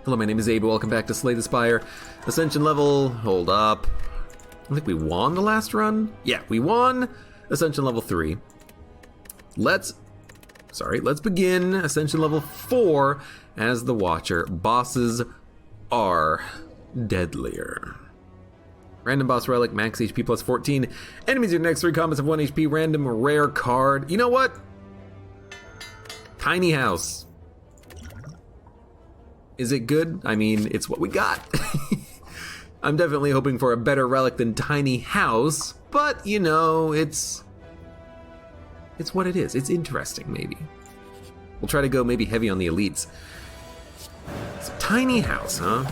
Hello, my name is Abe. Welcome back to Slay the Spire. Ascension level, hold up. I think we won the last run. Yeah, we won Ascension level 3. Let's begin Ascension level 4 as the Watcher. Bosses are deadlier. Random boss relic, max HP plus 14. Enemies in your next 3 combats have 1 HP. Random rare card. You know what? Tiny house. Is it good? I mean, it's what we got. I'm definitely hoping for a better relic than tiny house, but you know, it's what it is. It's interesting, maybe. We'll try to go maybe heavy on the elites. So, tiny house, huh?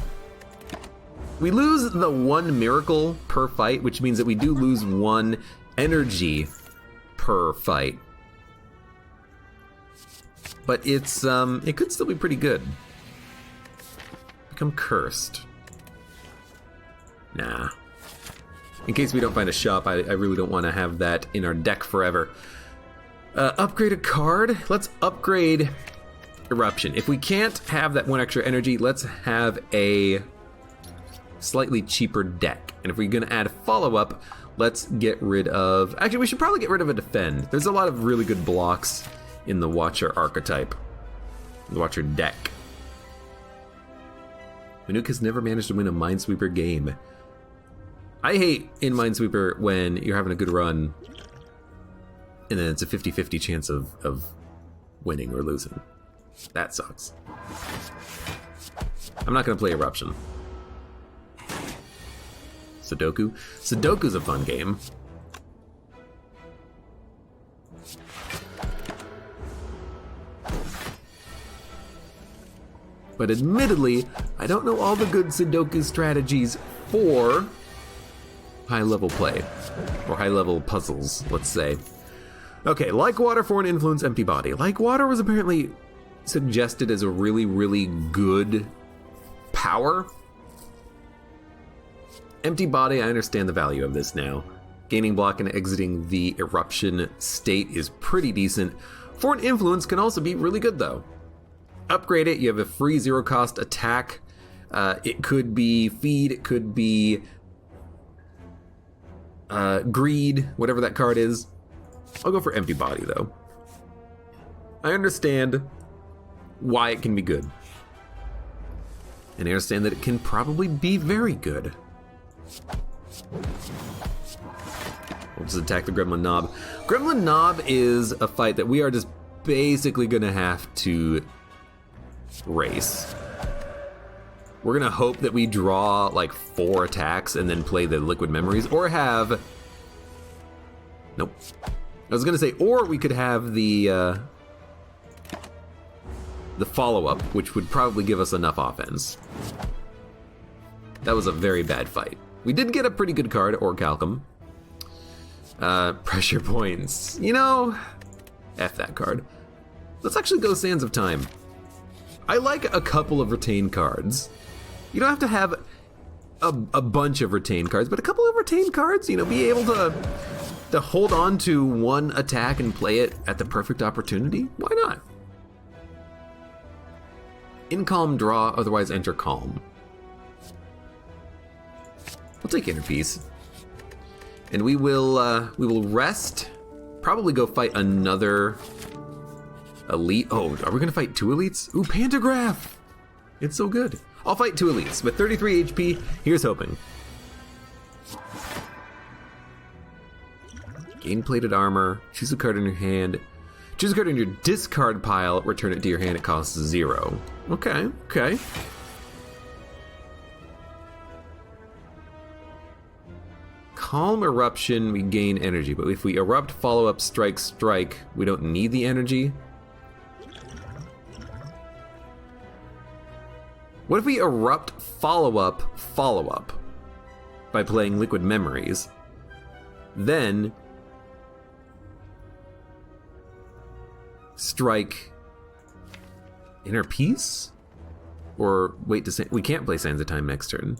We lose the 1 miracle per fight, which means that we do lose 1 energy per fight. But it's it could still be pretty good. Become cursed. Nah. In case we don't find a shop, I really don't want to have that in our deck forever. Upgrade a card. Let's upgrade Eruption. If we can't have that 1 extra energy, let's have a slightly cheaper deck. And if we're going to add a follow-up, let's get rid of... Actually, we should probably get rid of a Defend. There's a lot of really good blocks in the Watcher archetype. The Watcher deck. Manuk has never managed to win a Minesweeper game. I hate in Minesweeper when you're having a good run and then it's a 50-50 chance of winning or losing. That sucks. I'm not going to play Eruption. Sudoku? Sudoku's a fun game. But admittedly, I don't know all the good Sudoku strategies for high-level play. Or high-level puzzles, let's say. Okay, like water, foreign influence, empty body. Like water was apparently suggested as a really, really good power. Empty body, I understand the value of this now. Gaining block and exiting the eruption state is pretty decent. Foreign influence can also be really good though. Upgrade it, you have a free 0-cost attack. It could be feed, it could be greed, whatever that card is. I'll go for empty body though. I understand why it can be good. And I understand that it can probably be very good. We'll just attack the Gremlin Knob. Gremlin Knob is a fight that we are just basically gonna have to race. We're gonna hope that we draw like 4 attacks and then play the Liquid Memories, or have... Nope. I was gonna say, or we could have the follow-up, which would probably give us enough offense. That was a very bad fight. We did get a pretty good card, Orichalcum. Pressure points. You know, F that card. Let's actually go Sands of Time. I like a couple of retain cards. You don't have to have a bunch of retain cards, but a couple of retain cards, you know, be able to hold on to 1 attack and play it at the perfect opportunity. Why not? In calm, draw, otherwise enter calm. We'll take Inner Peace. And we will rest, probably go fight another elite. Oh, are we gonna fight 2 elites? Ooh, Pantograph! It's so good. I'll fight 2 elites with 33 HP. Here's hoping. Gain plated armor. Choose a card in your hand. Choose a card in your discard pile. Return it to your hand. It costs 0. Okay, okay. Calm Eruption, we gain energy, but if we erupt, follow up, strike, strike, we don't need the energy. What if we erupt, follow up by playing Liquid Memories? Then strike Inner Peace? Or wait to say, we can't play Sands of Time next turn.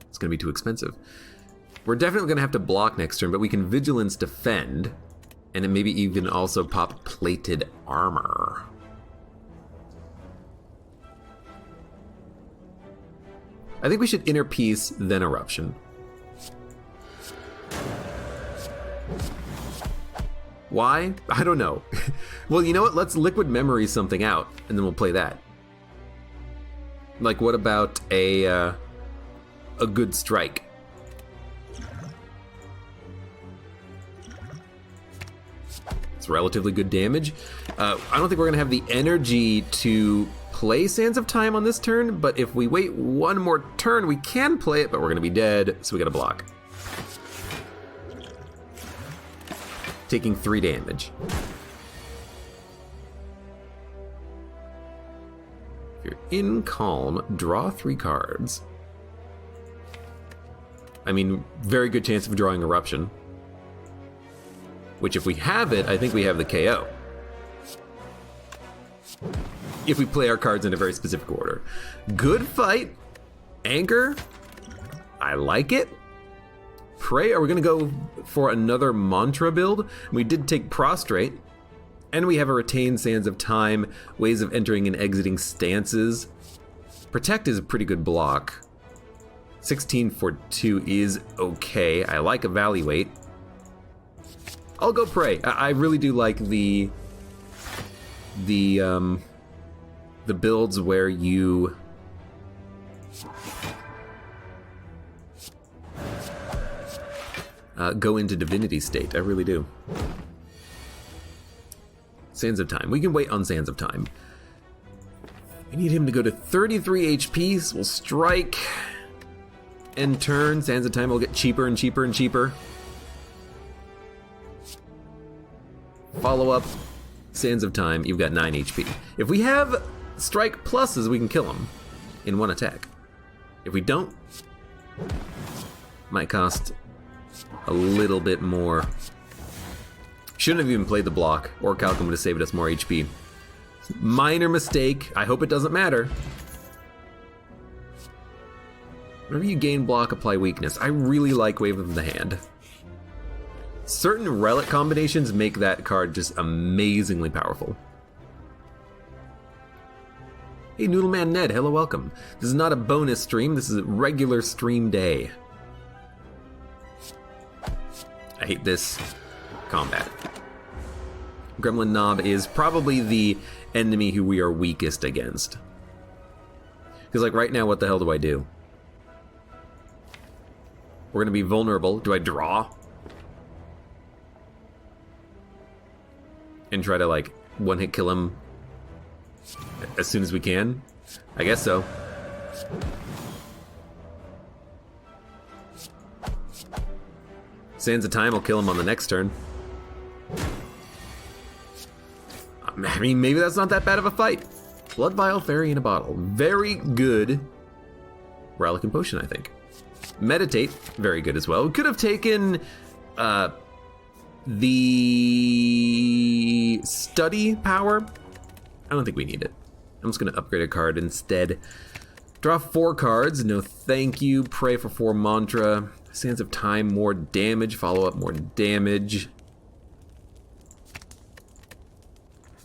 It's gonna be too expensive. We're definitely gonna have to block next turn, but we can Vigilance Defend, and then maybe even also pop Plated Armor. I think we should Inner Peace, then Eruption. Why? I don't know. Well, you know what? Let's Liquid Memory something out, and then we'll play that. Like, what about a good strike? It's relatively good damage. I don't think we're gonna have the energy to play Sands of Time on this turn, but if we wait one more turn, we can play it, but we're gonna be dead, so we gotta block. Taking 3 damage. If you're in Calm, draw 3 cards. I mean, very good chance of drawing Eruption. Which if we have it, I think we have the KO. If we play our cards in a very specific order. Good fight. Anchor. I like it. Pray, are we gonna go for another mantra build? We did take Prostrate, and we have a Retained Sands of Time, ways of entering and exiting stances. Protect is a pretty good block. 16 for 2 is okay. I like Evaluate. I'll go Pray. I really do like the builds where you go into Divinity State. I really do. Sands of Time. We can wait on Sands of Time. We need him to go to 33 HP, so we'll strike. End turn. Sands of Time will get cheaper and cheaper and cheaper. Follow up. Sands of Time. You've got 9 HP. If we have strike pluses, we can kill him in one attack. If we don't, might cost a little bit more. Shouldn't have even played the block. Orichalcum would have saved us more HP. Minor mistake. I hope it doesn't matter. Whenever you gain block, apply weakness. I really like Wave of the Hand. Certain relic combinations make that card just amazingly powerful. Hey, Noodleman Ned, hello, welcome. This is not a bonus stream, this is a regular stream day. I hate this combat. Gremlin Knob is probably the enemy who we are weakest against. Because like right now, what the hell do I do? We're gonna be vulnerable. Do I draw? And try to like one-hit kill him as soon as we can? I guess so. Sands of Time will kill him on the next turn. I mean, maybe that's not that bad of a fight. Blood Vial, Fairy in a Bottle. Very good Relic and Potion, I think. Meditate, very good as well. We could have taken the Study Power. I don't think we need it. I'm just gonna upgrade a card instead. Draw 4 cards, no thank you. Pray for 4 mantra. Sands of Time, more damage. Follow up, more damage.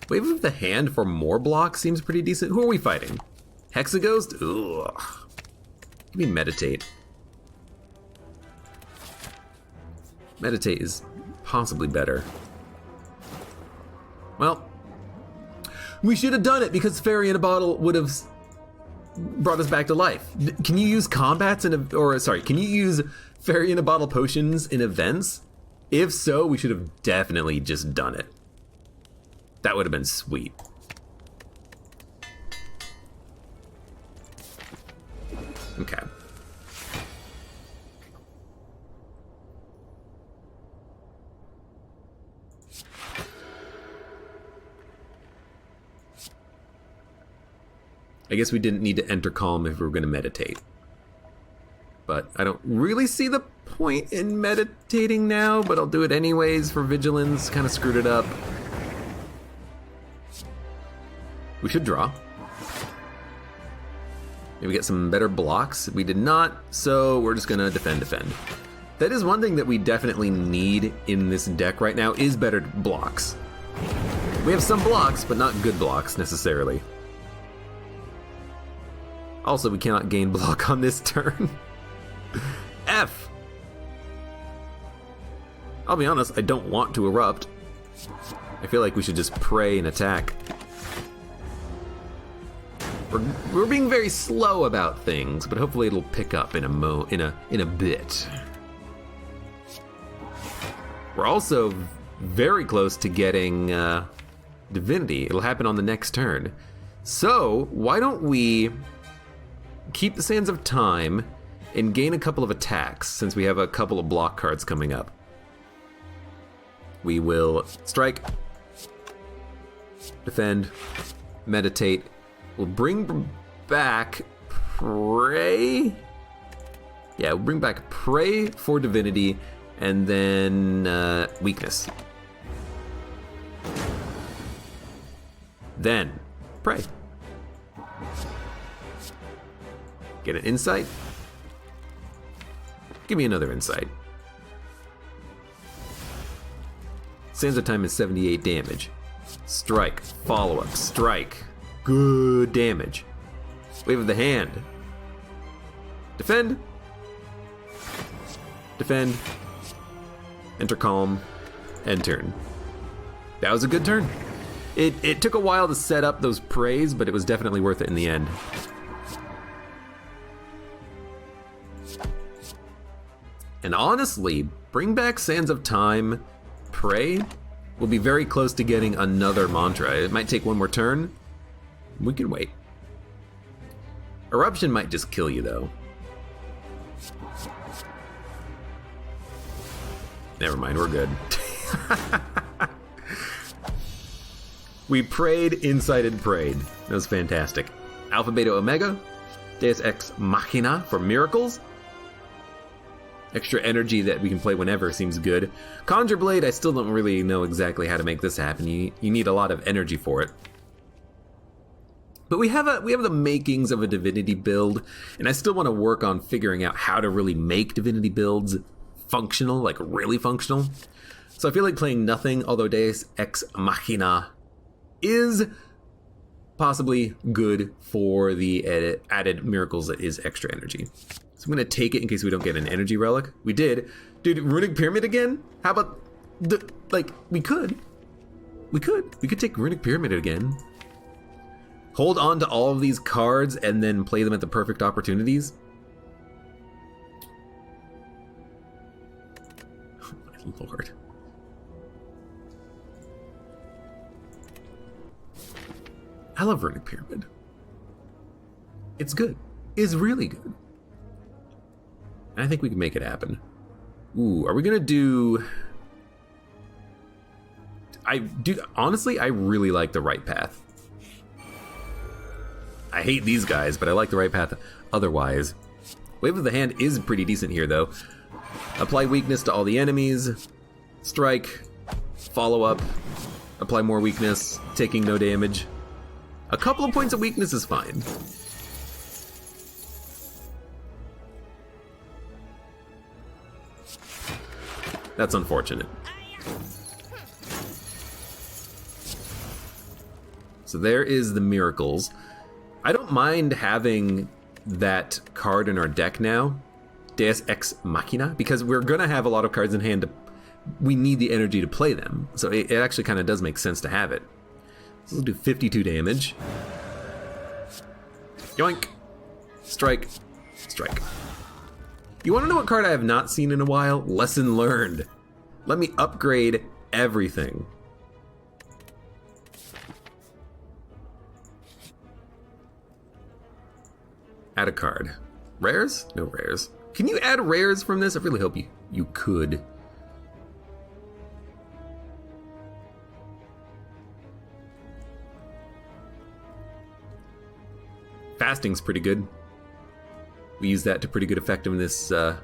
Wave of the Hand for more block seems pretty decent. Who are we fighting? Hexaghost? Ugh. Give me Meditate. Meditate is possibly better. Well, we should have done it because Fairy in a Bottle would have brought us back to life. Can you use combats can you use Fairy in a Bottle potions in events? If so, we should have definitely just done it. That would have been sweet. Okay. I guess we didn't need to enter Calm if we were going to meditate. But I don't really see the point in meditating now, but I'll do it anyways for Vigilance. Kind of screwed it up. We should draw. Maybe get some better blocks. We did not, so we're just gonna defend. That is one thing that we definitely need in this deck right now, is better blocks. We have some blocks, but not good blocks necessarily. Also, we cannot gain block on this turn. F! I'll be honest, I don't want to erupt. I feel like we should just pray and attack. We're being very slow about things, but hopefully it'll pick up in a bit. We're also very close to getting Divinity. It'll happen on the next turn. So why don't we keep the Sands of Time and gain a couple of attacks, since we have a couple of block cards coming up. We will strike, defend, meditate. We'll bring back Pray. Yeah, we'll bring back Pray for Divinity, and then Weakness. Then Pray. Get an Insight. Give me another Insight. Sands of Time is 78 damage. Strike, follow up, strike. Good damage. Wave of the Hand. Defend. Defend. Enter Calm. End turn. That was a good turn. It took a while to set up those prays, but it was definitely worth it in the end. And honestly, bring back Sands of Time, Pray. We'll be very close to getting another mantra. It might take one more turn. We can wait. Eruption might just kill you, though. Never mind, we're good. We prayed, incited, prayed. That was fantastic. Alpha, Beta, Omega. Deus Ex Machina for miracles. Extra energy that we can play whenever seems good. Conjure Blade, I still don't really know exactly how to make this happen. You need a lot of energy for it. But we have the makings of a Divinity build, and I still want to work on figuring out how to really make Divinity builds functional, like really functional. So I feel like playing nothing, although Deus Ex Machina is possibly good for the added miracles that is extra energy. So I'm going to take it in case we don't get an energy relic. We did. Dude, Runic Pyramid again? How about we could take Runic Pyramid again. Hold on to all of these cards and then play them at the perfect opportunities. Oh my lord. I love Runic Pyramid. It's good. It's really good. And I think we can make it happen. Ooh, are we gonna do... honestly, I really like the Right Path. I hate these guys, but I like the Right Path otherwise. Wave of the Hand is pretty decent here, though. Apply weakness to all the enemies. Strike. Follow up. Apply more weakness. Taking no damage. A couple of points of weakness is fine. That's unfortunate. So there is the miracles. I don't mind having that card in our deck now, Deus Ex Machina, because we're gonna have a lot of cards in hand. We need the energy to play them, so it actually kind of does make sense to have it. So we'll do 52 damage. Yoink! Strike. Strike. You want to know what card I have not seen in a while? Lesson Learned. Let me upgrade everything. Add a card. Rares? No rares. Can you add rares from this? I really hope you could. Fasting's pretty good. We used that to pretty good effect in this on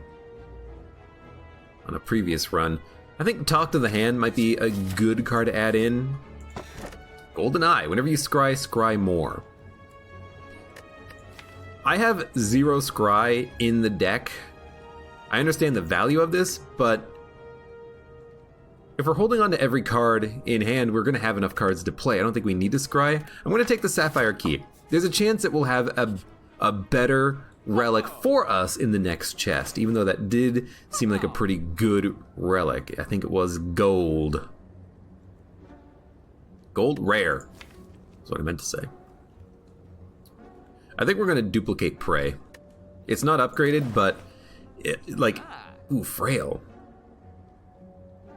a previous run. I think Talk to the Hand might be a good card to add in. Golden Eye. Whenever you scry, scry more. I have 0 scry in the deck. I understand the value of this, but if we're holding on to every card in hand, we're going to have enough cards to play. I don't think we need to scry. I'm going to take the Sapphire Key. There's a chance that we'll have a better relic for us in the next chest, even though that did seem like a pretty good relic. I think it was gold. Gold rare. That's what I meant to say. I think we're going to duplicate Prey. It's not upgraded, but ooh, frail.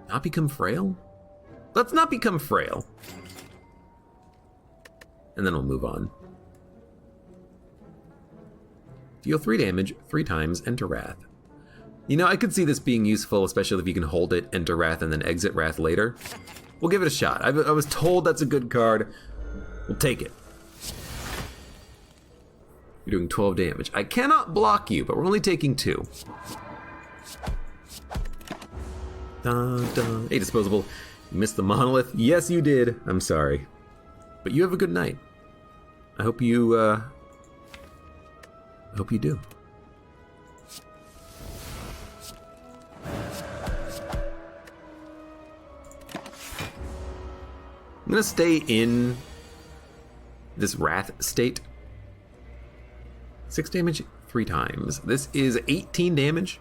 Not become frail? Let's not become frail. And then we'll move on. Deal 3 damage 3 times, enter Wrath. You know, I could see this being useful, especially if you can hold it, enter Wrath, and then exit Wrath later. We'll give it a shot. I was told that's a good card. We'll take it. You're doing 12 damage. I cannot block you, but we're only taking 2. Dun, dun. Hey, disposable. You missed the monolith. Yes, you did. I'm sorry. But you have a good night. I hope you do. I'm gonna stay in this Wrath state. 6 damage 3 times. This is 18 damage.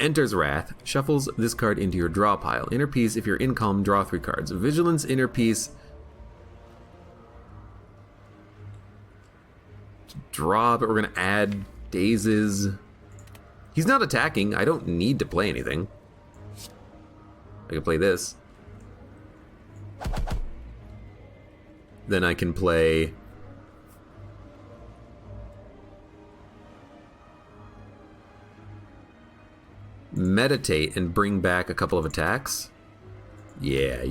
Enters Wrath. Shuffles this card into your draw pile. Inner piece, if you're in calm, draw 3 cards. Vigilance, inner piece. Draw, but we're gonna add dazes. He's not attacking. I don't need to play anything. I can play this. Then I can play Meditate and bring back a couple of attacks. Yeah.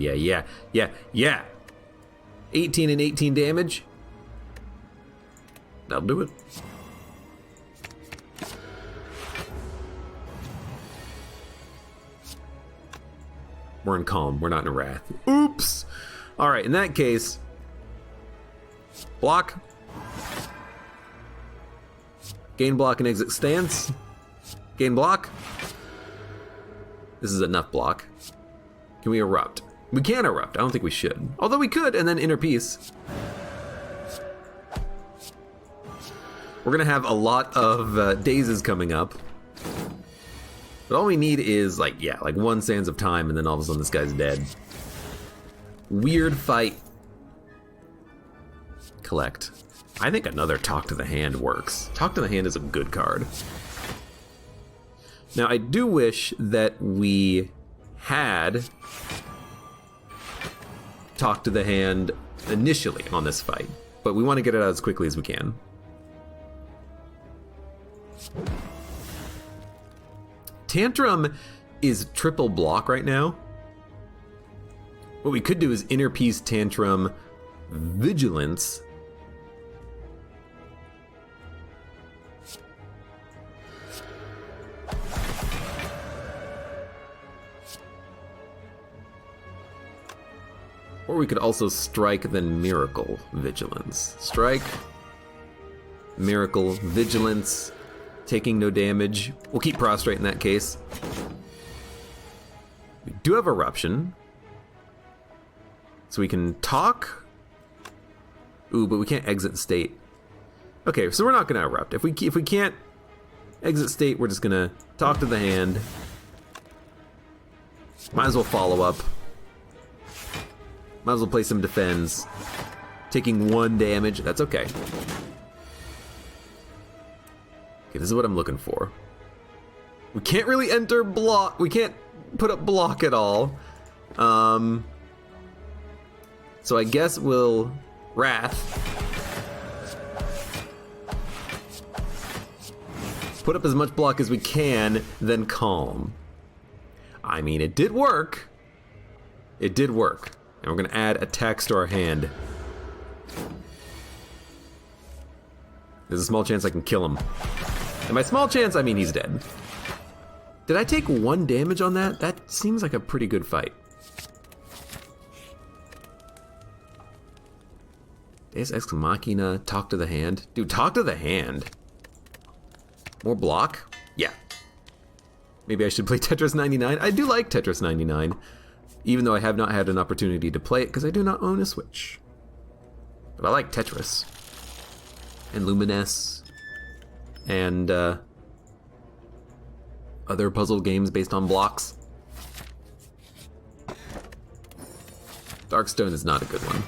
18 and 18 damage. That'll do it. We're in calm. We're not in Wrath. Oops. All right, in that case, block. Gain block and exit stance. Gain block. This is enough block. Can we erupt? We can erupt. I don't think we should. Although we could, and then inner piece. We're gonna have a lot of dazes coming up. But all we need is like 1 Sands of Time, and then all of a sudden this guy's dead. Weird fight. Collect. I think another Talk to the Hand works. Talk to the Hand is a good card. Now I do wish that we had Talk to the Hand initially on this fight, but we want to get it out as quickly as we can. Tantrum is triple block right now. What we could do is inner piece Tantrum, Vigilance. Or we could also strike, then Miracle, Vigilance. Strike, Miracle, Vigilance, taking no damage. We'll keep Prostrate in that case. We do have Eruption. So we can talk. Ooh, but we can't exit state. Okay, so we're not gonna erupt. If we can't exit state, we're just gonna talk to the hand. Might as well follow up. Might as well play some defense. Taking 1 damage, that's okay. Okay, this is what I'm looking for. We can't really enter block. We can't put up block at all. So I guess we'll Wrath. Put up as much block as we can, then Calm. I mean, it did work. It did work. And we're gonna add attacks to our hand. There's a small chance I can kill him. And by small chance, I mean he's dead. Did I take 1 damage on that? That seems like a pretty good fight. Deus Ex Machina, Talk to the Hand. Dude, Talk to the Hand. More block? Yeah. Maybe I should play Tetris 99. I do like Tetris 99, even though I have not had an opportunity to play it because I do not own a Switch. But I like Tetris. And Lumines. And other puzzle games based on blocks. Darkstone is not a good one.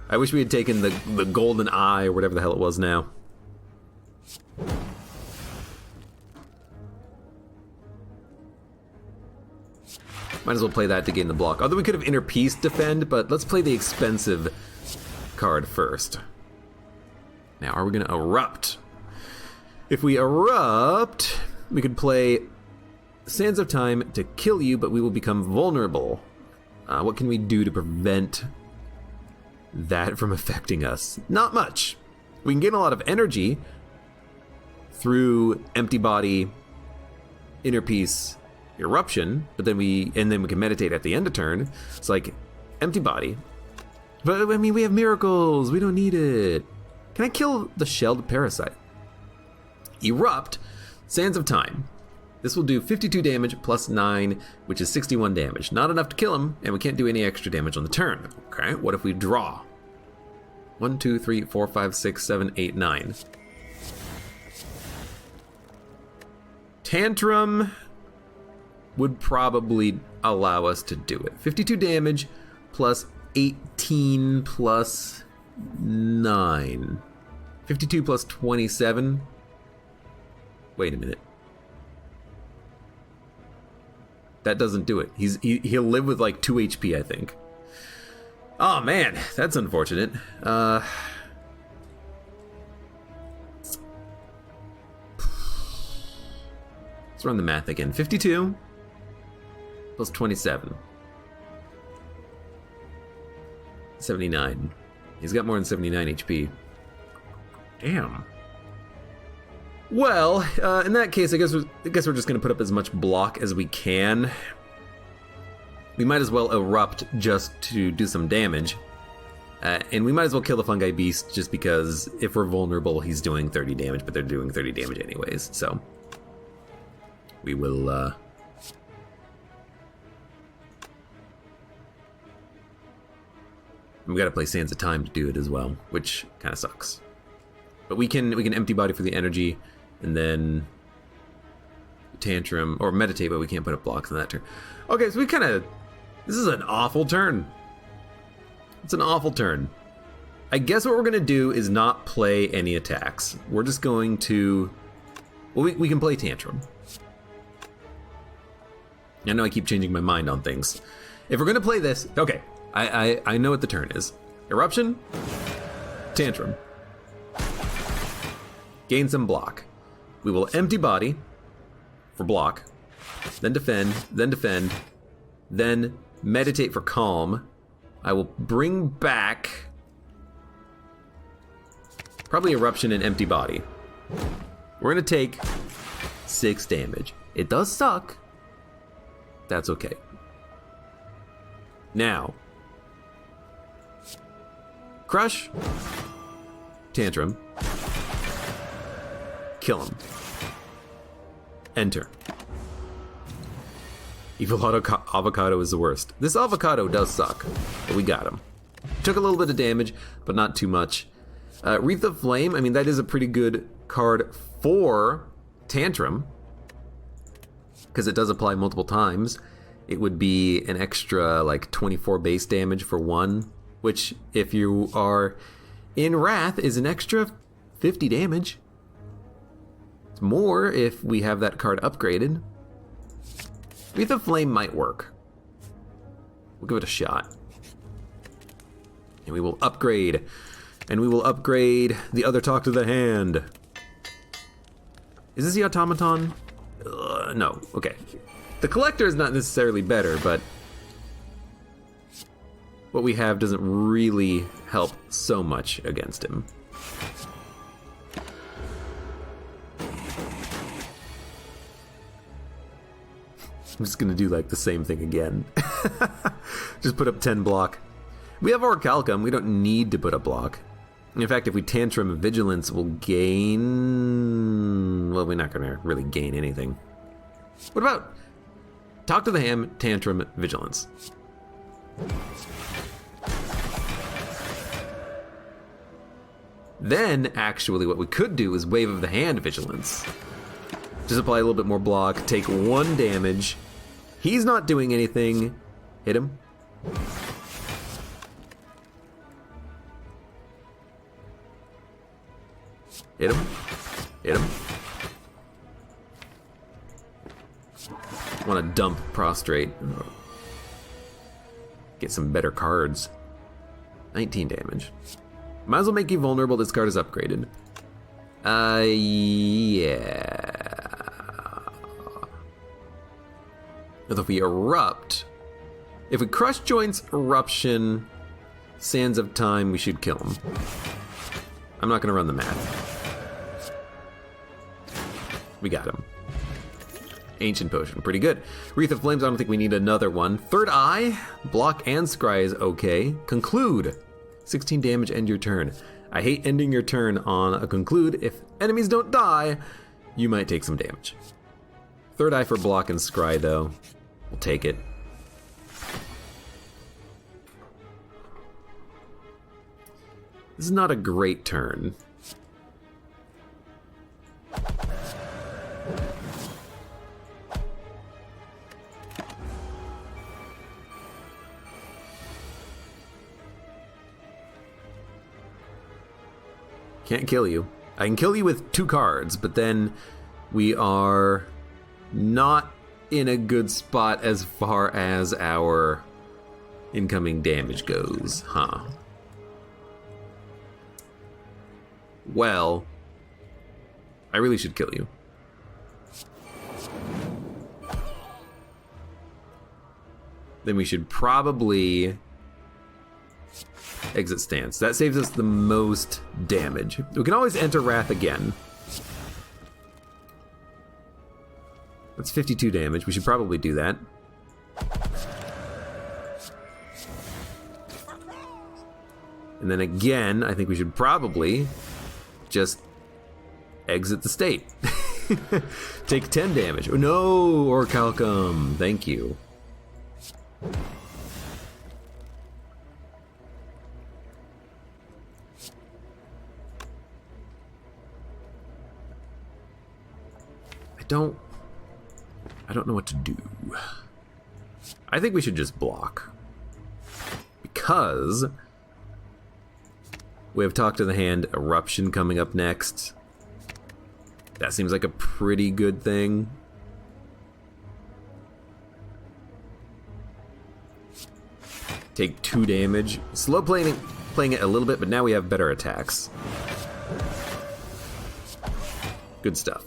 I wish we had taken the golden eye or whatever the hell it was now. Might as well play that to gain the block. Although we could have Inner Peace defend, but let's play the expensive card first. Now, are we going to erupt? If we erupt, we could play Sands of Time to kill you, but we will become vulnerable. What can we do to prevent that from affecting us? Not much. We can gain a lot of energy through Empty Body, Inner Peace, Eruption, but then we can meditate at the end of turn. It's like Empty Body. But I mean, we have miracles. We don't need it. Can I kill the shelled parasite? Erupt, Sands of Time. This will do 52 damage plus 9, which is 61 damage. Not enough to kill him, and we can't do any extra damage on the turn. Okay, what if we draw? 1, 2, 3, 4, 5, 6, 7, 8, 9. Tantrum would probably allow us to do it. 52 damage plus 18 plus 9. 52 plus 27. Wait a minute. That doesn't do it. He'll live with like 2 HP, I think. Oh man, that's unfortunate. Let's run the math again. 52 plus 27. 79. He's got more than 79 HP. Damn. Well, in that case, I guess we're just gonna put up as much block as we can. We might as well erupt just to do some damage. And we might as well kill the fungi beast just because if we're vulnerable, he's doing 30 damage, but they're doing 30 damage anyways, so. We will, we gotta play Sands of Time to do it as well, which kinda sucks. But we can Empty Body for the energy, and then Tantrum, or Meditate, but we can't put up blocks on that turn. Okay, so this is an awful turn. It's an awful turn. I guess what we're gonna do is not play any attacks. We're just going to, well, we can play Tantrum. I know I keep changing my mind on things. If we're gonna play this, okay, I know what the turn is. Eruption, Tantrum. Gain some block. We will Empty Body for block, then defend, then Meditate for calm. I will bring back probably Eruption and Empty Body. We're gonna take 6 damage. It does suck. That's okay. Now, Crush, Tantrum, kill him. Enter. Evil Avocado is the worst. This Avocado does suck, but we got him. Took a little bit of damage, but not too much. Wreath of Flame, I mean, that is a pretty good card for Tantrum, because it does apply multiple times. It would be an extra, like, 24 base damage for 1, which, if you are in Wrath, is an extra 50 damage. It's more if we have that card upgraded. Wreath of Flame might work. We'll give it a shot. And we will upgrade. And we will upgrade the other Talk to the Hand. Is this the Automaton? No. Okay. The Collector is not necessarily better, but what we have doesn't really help so much against him. I'm just gonna do like the same thing again. Just put up 10 block. We have Orichalcum, we don't need to put up block. In fact, if we Tantrum Vigilance, we'll gain... Well, we're not gonna really gain anything. What about Talk to the Ham, Tantrum, Vigilance? Then, actually, what we could do is Wave of the Hand Vigilance. Just apply a little bit more block, take 1 damage. He's not doing anything. Hit him. Hit him. Hit him. Want to dump Prostrate. Get some better cards. 19 damage. Might as well make you vulnerable. This card is upgraded. Yeah. If we erupt, if we crush joints, eruption, sands of time, we should kill him. I'm not gonna run the math. We got him. Ancient Potion, pretty good. Wreath of Flames, I don't think we need another one. Third Eye, block and scry is okay. Conclude, 16 damage, end your turn. I hate ending your turn on a conclude. If enemies don't die, you might take some damage. Third Eye for block and scry though. We'll take it. This is not a great turn. Can't kill you. I can kill you with 2 cards, but then we are not in a good spot as far as our incoming damage goes, huh? Well, I really should kill you. Then we should probably exit stance. That saves us the most damage. We can always enter Wrath again. That's 52 damage. We should probably do that. And then again, I think we should probably just exit the state. Take 10 damage. Oh no, Orichalcum. Thank you. I don't know what to do. I think we should just block. Because we have Talk to the Hand, Eruption coming up next. That seems like a pretty good thing. Take 2 damage. Slow playing it a little bit, but now we have better attacks. Good stuff.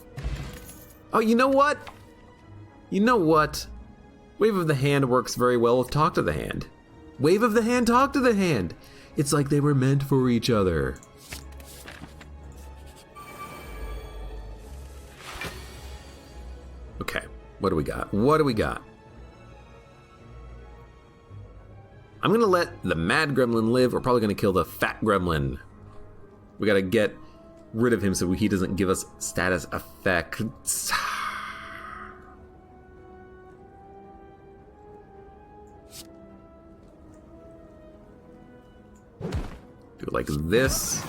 Oh, you know what? You know what? Wave of the Hand works very well with Talk to the Hand. Wave of the Hand, Talk to the Hand. It's like they were meant for each other. Okay, what do we got? What do we got? I'm gonna let the Mad Gremlin live. We're probably gonna kill the Fat Gremlin. We gotta get rid of him so he doesn't give us status effects. Do it like this.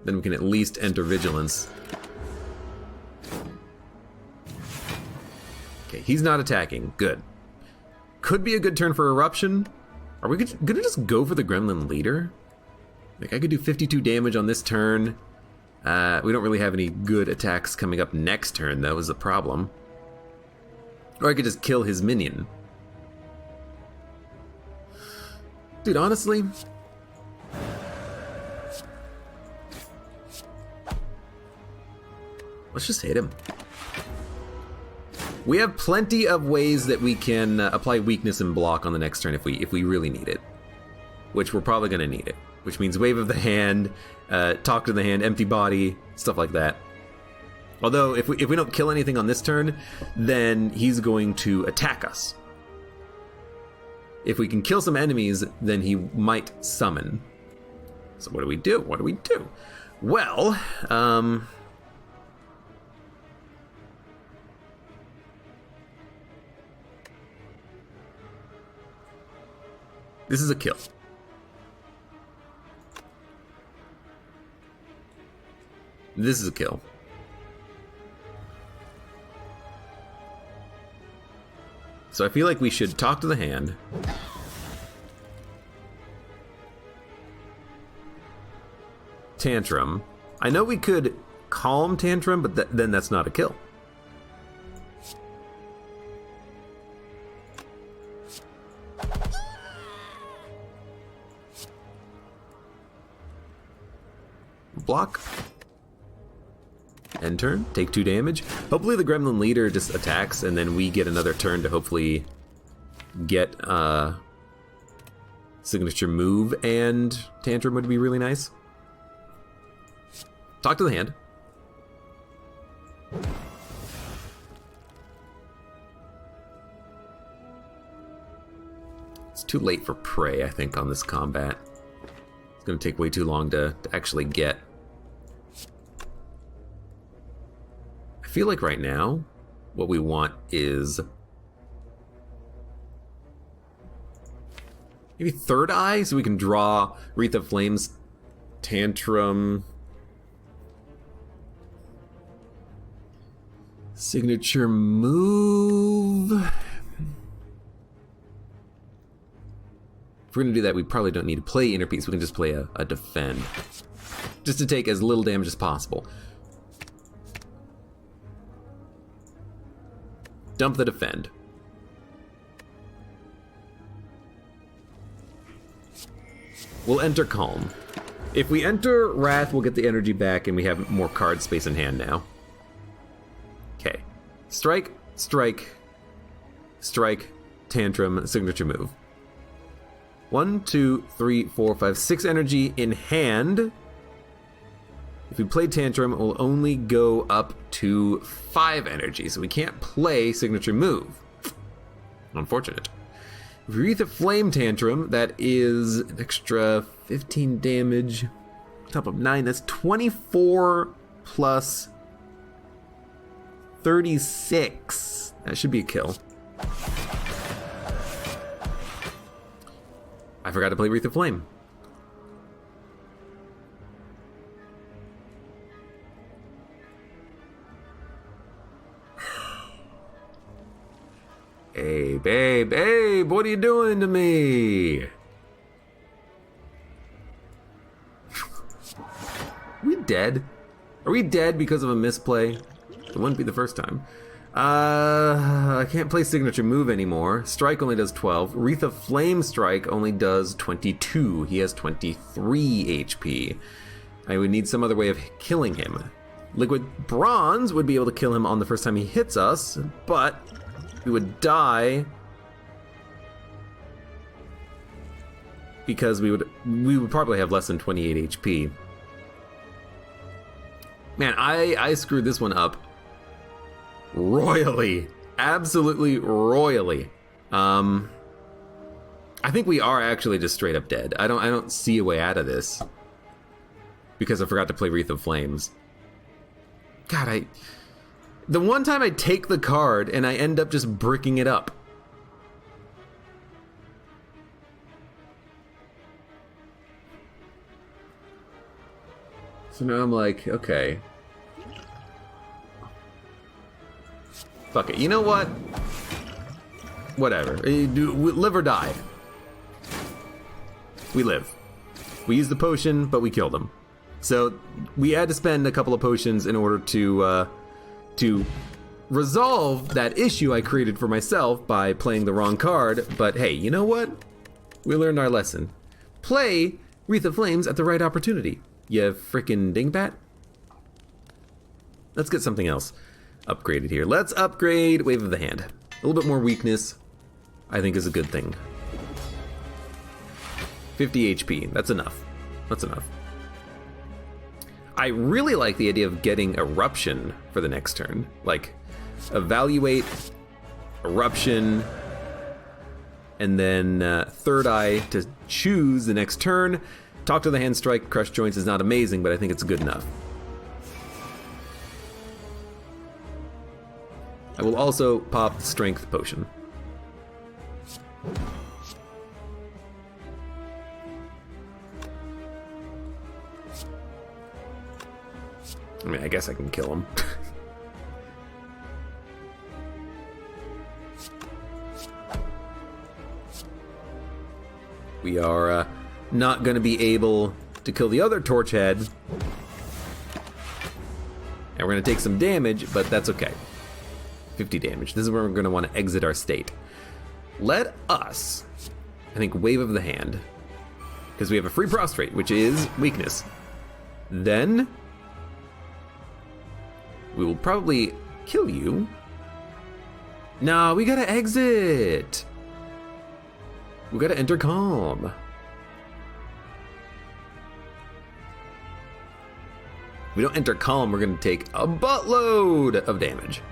Then we can at least enter Vigilance. Okay, he's not attacking. Good. Could be a good turn for Eruption. Are we gonna just go for the Gremlin Leader? Like, I could do 52 damage on this turn. We don't really have any good attacks coming up next turn, though, is the problem. Or I could just kill his minion. Dude, honestly... let's just hit him. We have plenty of ways that we can apply weakness and block on the next turn if we really need it. Which we're probably going to need it. Which means Wave of the Hand, Talk to the Hand, Empty Body, stuff like that. Although, if we don't kill anything on this turn, then he's going to attack us. If we can kill some enemies, then he might summon. So what do we do? What do we do? Well, this is a kill. This is a kill. So I feel like we should talk to the hand. Tantrum. I know we could calm Tantrum, but then that's not a kill. Block. End turn. Take 2 damage. Hopefully the Gremlin leader just attacks, and then we get another turn to hopefully get signature move, and Tantrum would be really nice. Talk to the hand. It's too late for prey, I think, on this combat. It's going to take way too long to actually get. I feel like right now, what we want is maybe Third Eye, so we can draw Wreath of Flames, Tantrum, signature move. If we're gonna do that, we probably don't need to play Inner Peace. We can just play a defend, just to take as little damage as possible. Dump the defend. We'll enter Calm. If we enter Wrath, we'll get the energy back, and we have more card space in hand now. Okay. Strike, strike, strike, Tantrum, signature move. 1, 2, 3, 4, 5, 6 energy in hand. If we play Tantrum, it will only go up to 5 energy, so we can't play signature move. Unfortunate. If we Wreath of Flame Tantrum, that is an extra 15 damage. Top of 9, that's 24 plus 36. That should be a kill. I forgot to play Wreath of Flame. Hey, babe, what are you doing to me? Are we dead? Are we dead because of a misplay? It wouldn't be the first time. I can't play signature move anymore. Strike only does 12. Wreath of Flame Strike only does 22. He has 23 HP. I would need some other way of killing him. Liquid Bronze would be able to kill him on the first time he hits us, but we would die because we would probably have less than 28 HP. Man, I screwed this one up royally. Absolutely royally. I think we are actually just straight up dead. I don't see a way out of this because I forgot to play Wreath of Flames. God, the one time I take the card and I end up just bricking it up. So now I'm like, okay. Fuck it. You know what? Whatever. Live or die. We live. We used the potion, but we killed him. So we had to spend a couple of potions in order to resolve that issue I created for myself by playing the wrong card. But hey, you know what? We learned our lesson. Play Wreath of Flames at the right opportunity. You frickin' dingbat. Let's get something else upgraded here. Let's upgrade Wave of the Hand. A little bit more weakness, I think, is a good thing. 50 HP. That's enough. That's enough. I really like the idea of getting Eruption for the next turn. Like, evaluate, Eruption, and then Third Eye to choose the next turn. Talk to the Hand, Strike, Crush Joints is not amazing, but I think it's good enough. I will also pop Strength Potion. I mean, I guess I can kill him. We are not going to be able to kill the other torch head. And we're going to take some damage, but that's okay. 50 damage. This is where we're going to want to exit our state. Let us, I think, wave of the hand. Because we have a free prostrate, which is weakness. Then we will probably kill you. No, we gotta exit. We gotta enter calm. If we don't enter calm, we're gonna take a buttload of damage.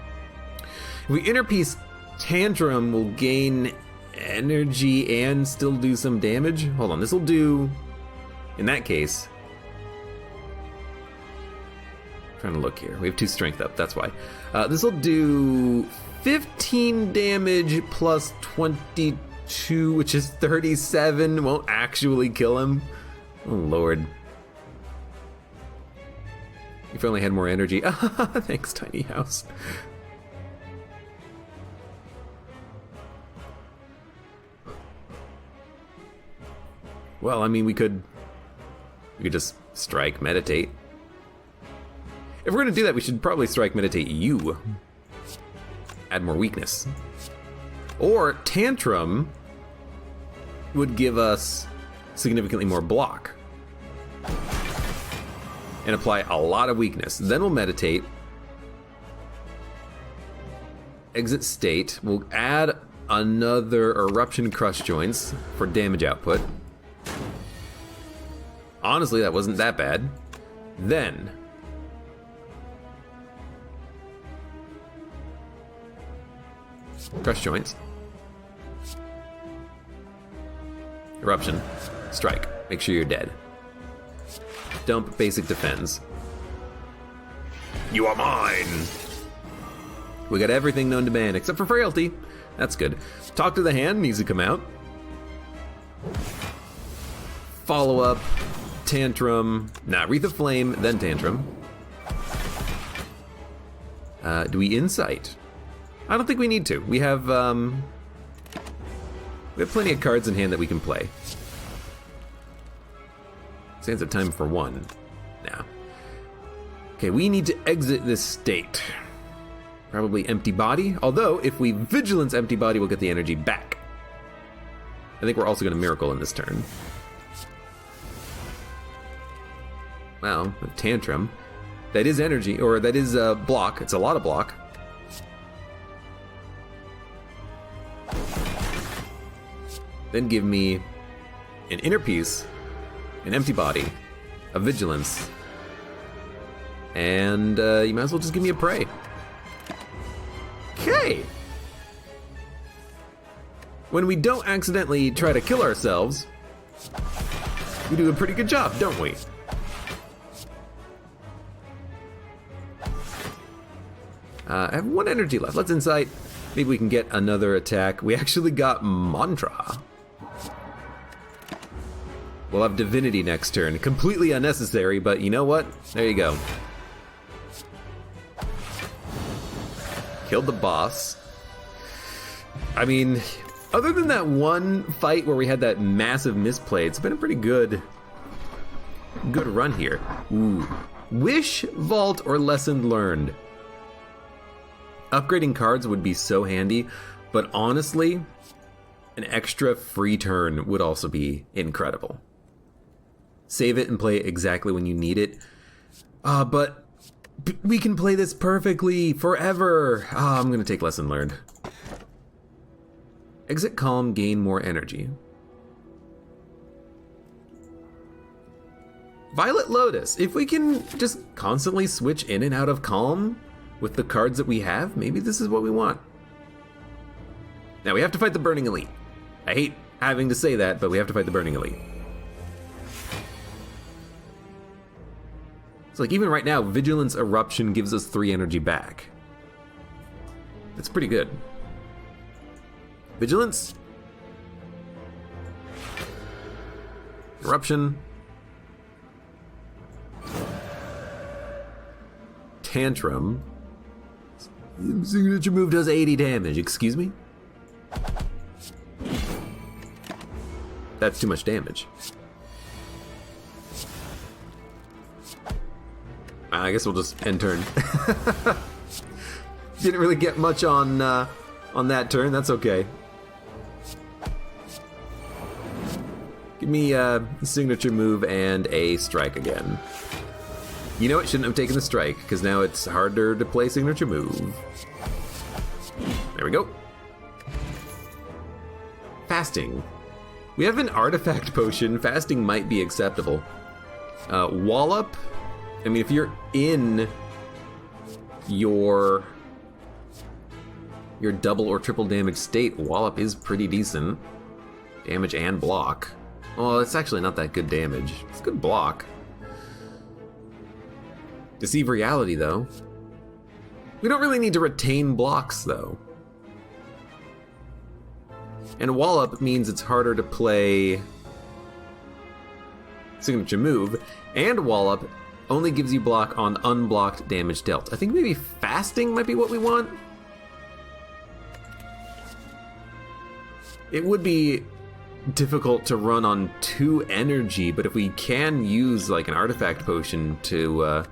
If we inner peace tantrum, we'll gain energy and still do some damage. Hold on, this will do, in that case, trying to look here. We have 2 strength up, that's why. This will do 15 damage plus 22, which is 37. Won't actually kill him. Oh, Lord. If I only had more energy. Thanks, Tiny House. Well, I mean, we could just strike, meditate. If we're gonna do that, we should probably strike, meditate you. Add more weakness. Or tantrum would give us significantly more block. And apply a lot of weakness. Then we'll meditate. Exit state. We'll add another eruption crush joints for damage output. Honestly, that wasn't that bad. Then crush joints. Eruption. Strike. Make sure you're dead. Dump basic defense. You are mine! We got everything known to man except for frailty. That's good. Talk to the hand needs to come out. Follow up. Tantrum. Nah, Wreath of Flame, then Tantrum. Do we insight? I don't think we need to. We have plenty of cards in hand that we can play. Sands of time for 1. Now. Okay, we need to exit this state. Probably empty body. Although, if we vigilance empty body, we'll get the energy back. I think we're also going to miracle in this turn. Well, with tantrum. That is energy, or that is block. It's a lot of block. Then give me an inner peace, an empty body, a vigilance, and you might as well just give me a prey. Okay. When we don't accidentally try to kill ourselves, we do a pretty good job, don't we? I have 1 energy left. Let's insight. Maybe we can get another attack. We actually got mantra. We'll have divinity next turn. Completely unnecessary, but you know what? There you go. Killed the boss. I mean, other than that one fight where we had that massive misplay, it's been a pretty good run here. Ooh. Wish, Vault, or Lesson Learned. Upgrading cards would be so handy, but honestly, an extra free turn would also be incredible. Save it and play it exactly when you need it. But we can play this perfectly forever. I'm gonna take Lesson Learned. Exit calm, gain more energy. Violet Lotus. If we can just constantly switch in and out of calm with the cards that we have, maybe this is what we want. Now we have to fight the Burning Elite. I hate having to say that, but we have to fight the Burning Elite. It's like even right now, Vigilance Eruption gives us 3 energy back. That's pretty good. Vigilance. Eruption. Tantrum. Signature move does 80 damage. Excuse me? That's too much damage. I guess we'll just end turn. Didn't really get much on that turn. That's okay. Give me a signature move and a strike again. You know, it shouldn't have taken the strike, because now it's harder to play signature move. There we go. Fasting. We have an artifact potion. Fasting might be acceptable. Wallop. I mean, if you're in your double or triple damage state, Wallop is pretty decent. Damage and block. Well, it's actually not that good damage. It's good block. Deceive Reality, though. We don't really need to retain blocks, though. And Wallop means it's harder to play signature move, and Wallop only gives you block on unblocked damage dealt. I think maybe Fasting might be what we want. It would be difficult to run on 2 energy, but if we can use like an artifact potion to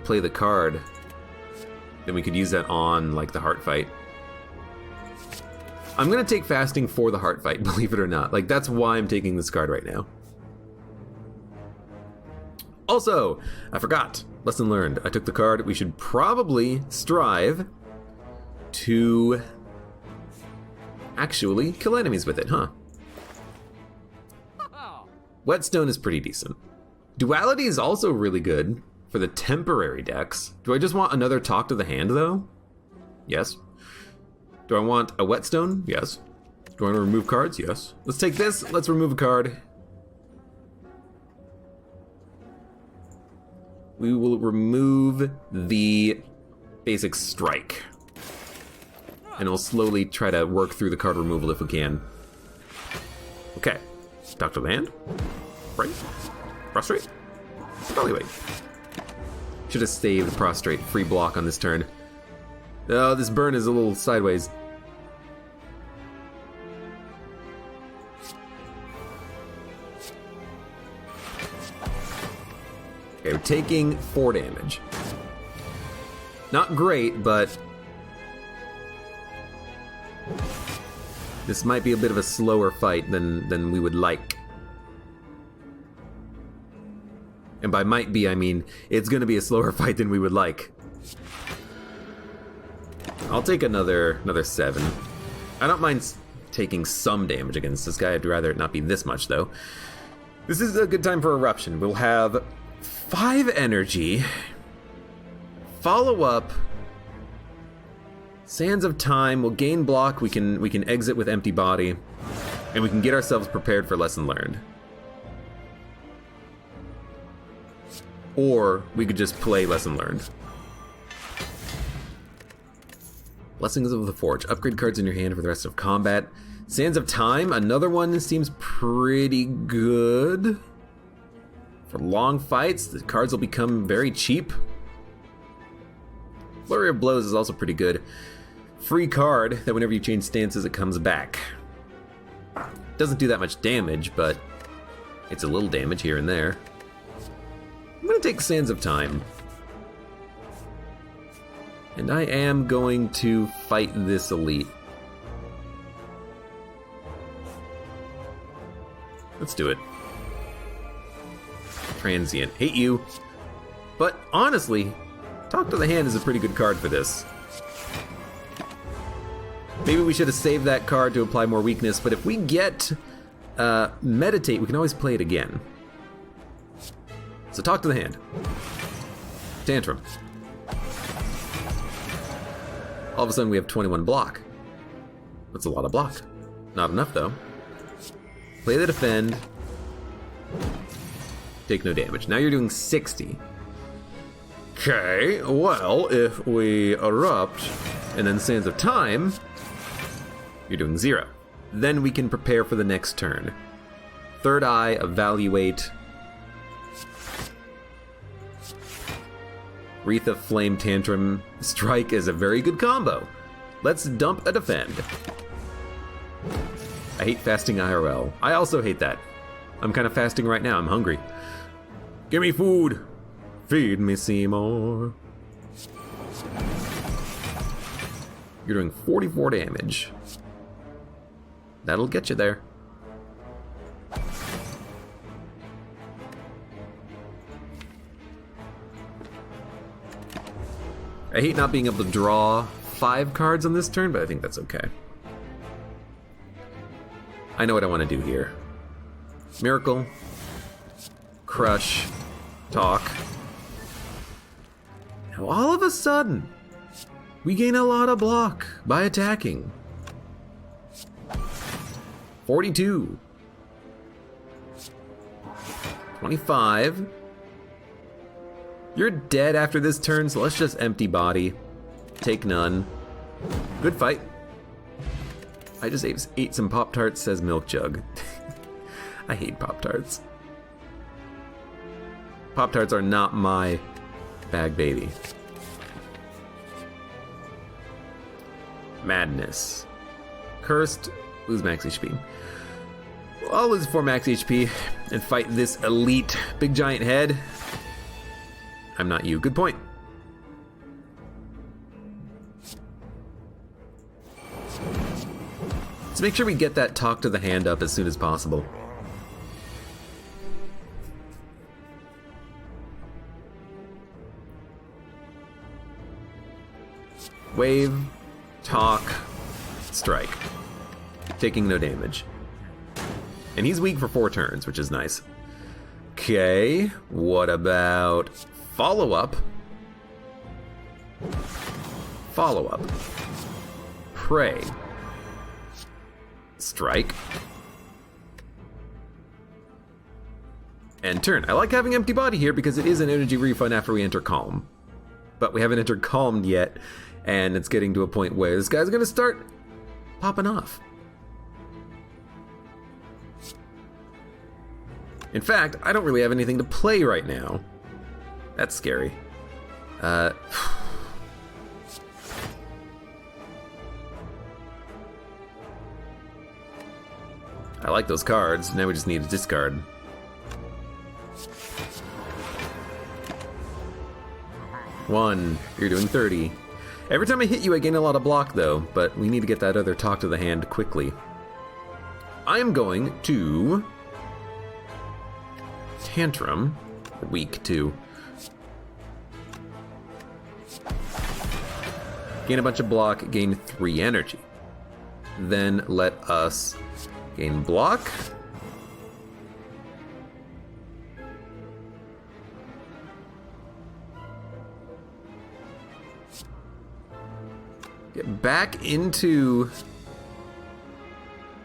play the card, then we could use that on like the heart fight. I'm gonna take Fasting for the heart fight, believe it or not. Like, that's why I'm taking this card right now. Also, I forgot, lesson learned. I took the card. We should probably strive to actually kill enemies with it, huh? Whetstone is pretty decent. Duality is also really good for the temporary decks. Do I just want another Talk to the Hand, though? Yes. Do I want a Whetstone? Yes. Do I want to remove cards? Yes. Let's take this. Let's remove a card. We will remove the basic strike. And we'll slowly try to work through the card removal if we can. Okay. Talk to the Hand. Right. Prostrate. Evaluate. Should have saved Prostrate. Free block on this turn. Oh, this burn is a little sideways. Okay, we're taking 4 damage. Not great, but this might be a bit of a slower fight than we would like. And by might be, I mean it's going to be a slower fight than we would like. I'll take another 7. I don't mind taking some damage against this guy. I'd rather it not be this much, though. This is a good time for Eruption. We'll have 5 energy. Follow up. Sands of Time. We'll gain block. We can exit with empty body, and we can get ourselves prepared for Lesson Learned. Or we could just play Lesson Learned. Blessings of the Forge. Upgrade cards in your hand for the rest of combat. Sands of Time. Another one seems pretty good. For long fights, the cards will become very cheap. Flurry of Blows is also pretty good. Free card that whenever you change stances, it comes back. Doesn't do that much damage, but it's a little damage here and there. I'm gonna take Sands of Time. And I am going to fight this elite. Let's do it. Transient. Hate you. But honestly, Talk to the Hand is a pretty good card for this. Maybe we should have saved that card to apply more weakness, but if we get Meditate, we can always play it again. So Talk to the Hand. Tantrum. All of a sudden we have 21 block. That's a lot of block. Not enough though. Play the Defend. Take no damage. Now you're doing 60. Okay, well, if we Erupt and then Sands of Time, you're doing 0. Then we can prepare for the next turn. Third Eye, Evaluate. Wreath of Flame, Tantrum, Strike is a very good combo. Let's dump a defend. I hate fasting IRL. I also hate that. I'm kind of fasting right now. I'm hungry. Give me food. Feed me, Seymour. You're doing 44 damage. That'll get you there. I hate not being able to draw 5 cards on this turn, but I think that's okay. I know what I want to do here. Miracle. Crush. Talk. Now all of a sudden, we gain a lot of block by attacking. 42. 25. You're dead after this turn, so let's just empty body. Take none. Good fight. I just ate some Pop-Tarts, says Milk Jug. I hate Pop-Tarts. Pop-Tarts are not my bag baby. Madness. Cursed, lose max HP. I'll lose 4 max HP and fight this elite big giant head. I'm not you. Good point. Let's make sure we get that talk to the hand up as soon as possible. Wave, talk, strike. Taking no damage. And he's weak for 4 turns, which is nice. Okay, what about follow-up? Follow-up. Pray. Strike. And turn. I like having empty body here because it is an energy refund after we enter calm. But we haven't entered calmed yet, and it's getting to a point where this guy's gonna start popping off. In fact, I don't really have anything to play right now. That's scary. I like those cards. Now we just need a discard. One. You're doing 30. Every time I hit you, I gain a lot of block, though, but we need to get that other talk to the hand quickly. I am going to Tantrum. Weak, too. Gain a bunch of block, gain 3 energy. Then let us gain block. Get back into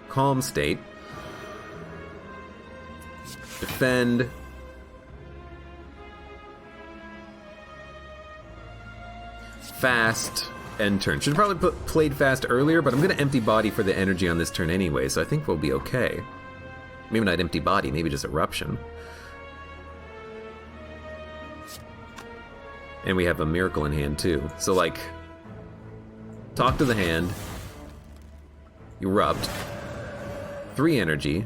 calm state. Defend. Fast. End turn. Should have probably played fast earlier, but I'm going to empty body for the energy on this turn anyway, so I think we'll be okay. Maybe not empty body, maybe just eruption. And we have a miracle in hand too. So like, talk to the hand. Erupt. 3 energy.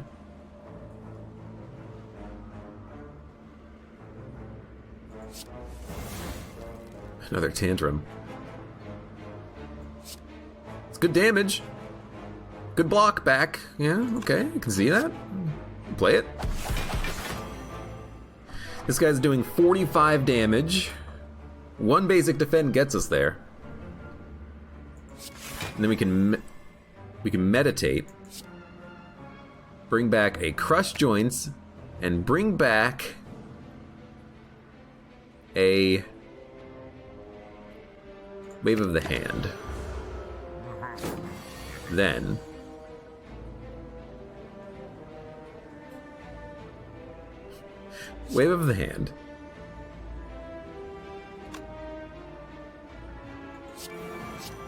Another tantrum. It's good damage. Good block back. Yeah, okay, I can see that. Play it. This guy's doing 45 damage. 1 basic defend gets us there. And then we can meditate. Bring back a crush joints and bring back a wave of the hand. Then wave of the hand.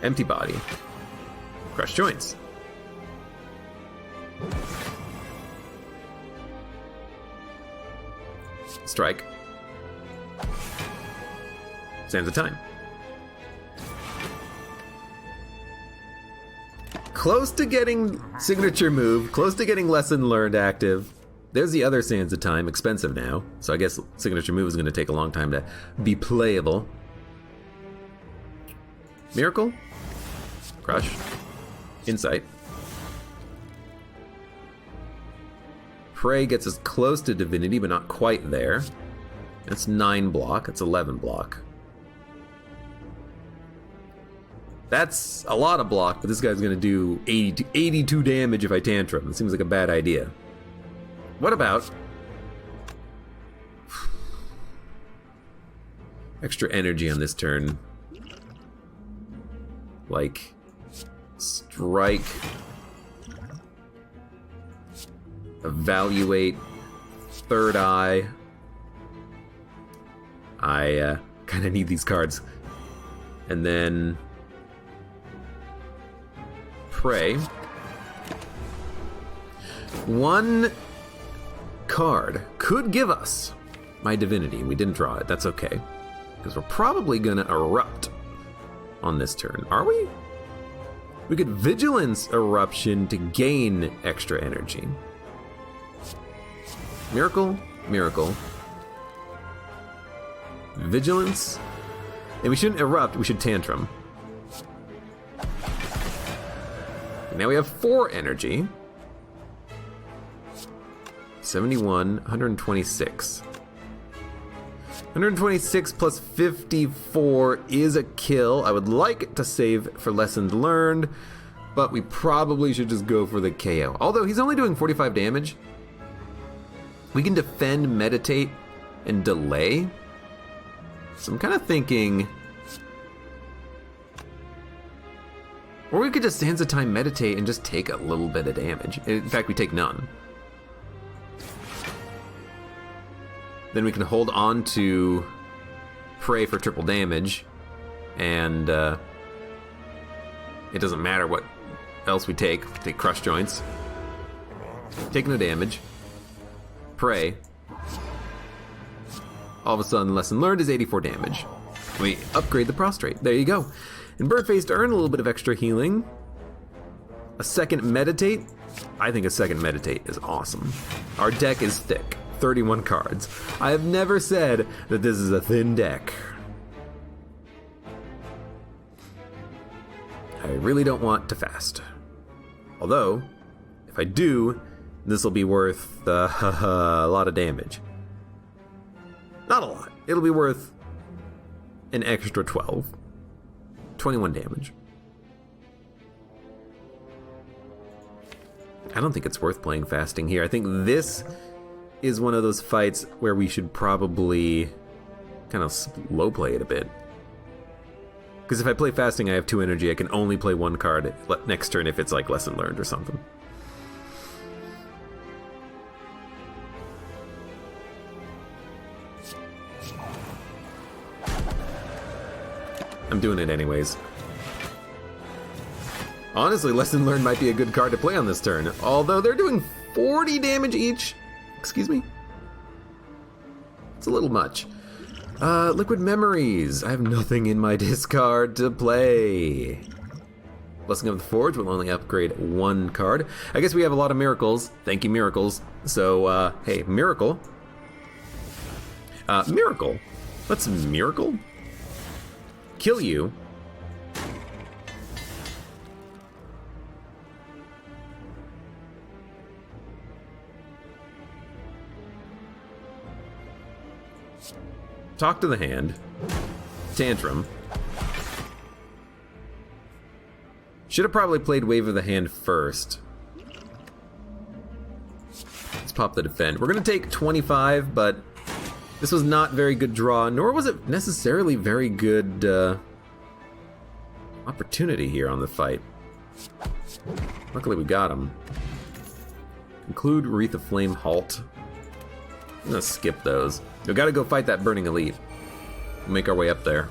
Empty body. Crush joints. Strike. Sands of Time. Close to getting signature move, close to getting lesson learned active. There's the other Sands of Time, expensive now. So I guess signature move is going to take a long time to be playable. Miracle? Crush. Insight. Pray gets us close to Divinity, but not quite there. That's 9 block, that's 11 block. That's a lot of block, but this guy's gonna do 82 damage if I tantrum. It seems like a bad idea. What about extra energy on this turn? Like strike, evaluate, third eye. I kind of need these cards. And then pray. One card could give us my divinity. We didn't draw it. That's okay. Because we're probably gonna erupt on this turn. Are we? We could vigilance eruption to gain extra energy. Miracle, miracle. Vigilance. And we shouldn't erupt, we should tantrum. Now we have 4 energy. 71, 126. 126 plus 54 is a kill. I would like to save for lessons learned, but we probably should just go for the KO. Although he's only doing 45 damage. We can defend, meditate, and delay. So I'm kind of thinking... Or we could just Sands of Time meditate and just take a little bit of damage. In fact, we take none. Then we can hold on to Pray for triple damage, and it doesn't matter what else we take. Take Crush Joints. Take no damage. Pray. All of a sudden, Lesson Learned is 84 damage. We upgrade the Prostrate. There you go. And Bird-Face to earn a little bit of extra healing. A second Meditate. I think a second Meditate is awesome. Our deck is thick. 31 cards. I have never said that this is a thin deck. I really don't want to fast. Although, if I do, this will be worth a lot of damage. Not a lot. It'll be worth an extra 12. 21 damage. I don't think it's worth playing fasting here. I think this is one of those fights where we should probably kind of slow play it a bit. Because if I play fasting, I have 2 energy. I can only play 1 card next turn if it's like Lesson Learned or something. I'm doing it anyways. Honestly, Lesson Learned might be a good card to play on this turn. Although they're doing 40 damage each. Excuse me? It's a little much. Liquid Memories. I have nothing in my discard to play. Blessing of the Forge will only upgrade 1 card. I guess we have a lot of miracles. Thank you, miracles. So, hey, miracle. Miracle. Let's miracle. Kill you. Talk to the hand. Tantrum. Should have probably played Wave of the Hand first. Let's pop the defend. We're gonna take 25, but this was not very good draw, nor was it necessarily very good opportunity here on the fight. Luckily we got him. Conclude, Wreath of Flame, Halt. I'm gonna skip those. We gotta go fight that Burning Elite. We'll make our way up there.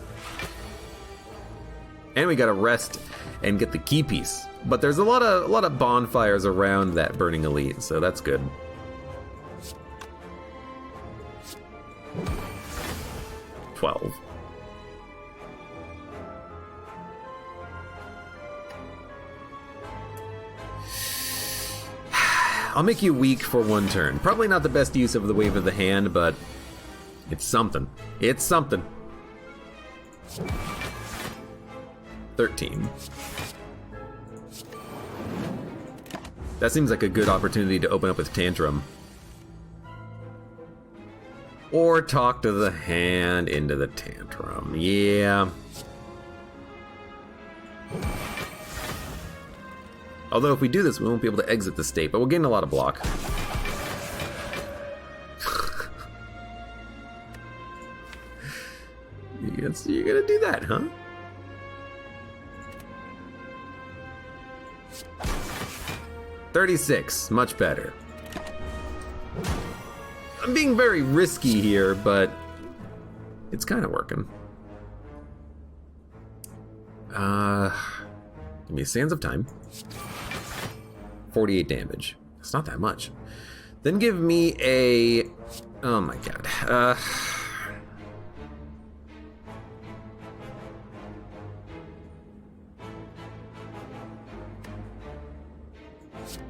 And we gotta rest and get the key piece. But there's a lot of bonfires around that Burning Elite, so that's good. I'll make you weak for one turn. Probably not the best use of the Wave of the Hand, but it's something. It's something. 13. That seems like a good opportunity to open up with Tantrum. Or talk to the hand into the Tantrum. Yeah. Although if we do this, we won't be able to exit the state, but we'll gain a lot of block. You're gonna do that, huh? $36, much better. I'm being very risky here, but it's kind of working. Give me Sands of Time. 48 damage. It's not that much. Then give me a... Oh my god.